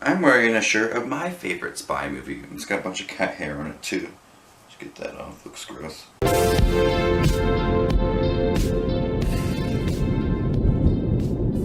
I'm wearing a shirt of my favorite spy movie. It's got a bunch of cat hair on it too. Let's get that off. Looks gross.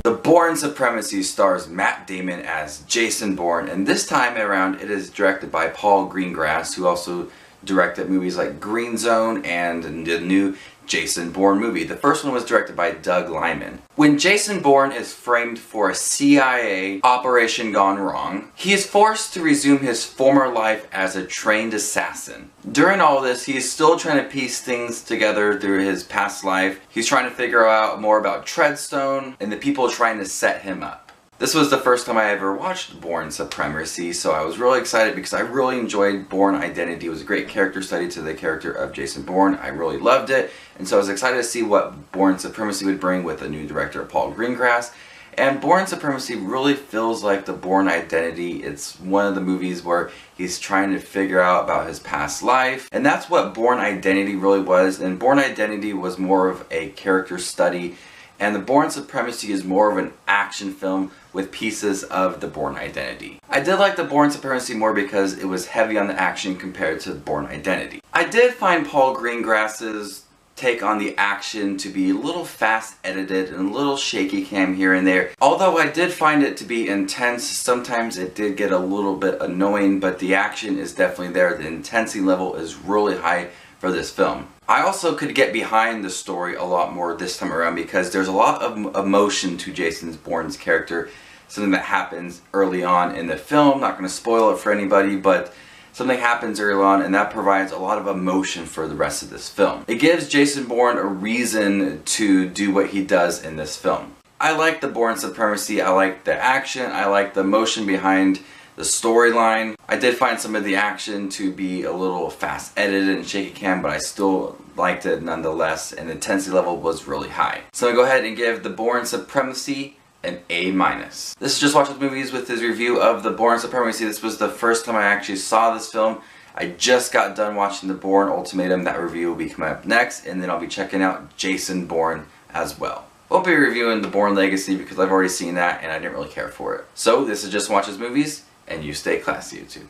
The Bourne Supremacy stars Matt Damon as Jason Bourne, and this time around it is directed by Paul Greengrass, who also directed movies like Green Zone and the new Jason Bourne movie. The first one was directed by Doug Liman. When Jason Bourne is framed for a CIA operation gone wrong, he is forced to resume his former life as a trained assassin. During all this, he is still trying to piece things together through his past life. He's trying to figure out more about Treadstone and the people trying to set him up. This was the first time I ever watched Bourne Supremacy, so I was really excited because I really enjoyed Bourne Identity. It was a great character study to the character of Jason Bourne. I really loved it, and so I was excited to see what Bourne Supremacy would bring with a new director, Paul Greengrass. And Bourne Supremacy really feels like the Bourne Identity. It's one of the movies where he's trying to figure out about his past life, and that's what Bourne Identity really was. And Bourne Identity was more of a character study, and the Bourne Supremacy is more of an action film with pieces of the Bourne Identity. I did like the Bourne Supremacy more because it was heavy on the action compared to Bourne Identity. I did find Paul Greengrass's take on the action to be a little fast edited and a little shaky cam here and there. Although I did find it to be intense, sometimes it did get a little bit annoying, but the action is definitely there. The intensity level is really high for this film. I also could get behind the story a lot more this time around because there's a lot of emotion to Jason Bourne's character, something that happens early on in the film. Not going to spoil it for anybody, but something happens early on and that provides a lot of emotion for the rest of this film. It gives Jason Bourne a reason to do what he does in this film. I like the Bourne Supremacy, I like the action, I like the emotion behind the storyline. I did find some of the action to be a little fast edited and shaky cam, but I still liked it nonetheless, and the intensity level was really high. So I'm going to go ahead and give the Bourne Supremacy an A-. This is Just Watch the Movies with his review of the Bourne Supremacy. This was the first time I actually saw this film. I just got done watching the Bourne Ultimatum. That review will be coming up next, and then I'll be checking out Jason Bourne as well. Won't be reviewing the Bourne Legacy because I've already seen that and I didn't really care for it. So this is Just Watch His Movies, and you stay classy, YouTube.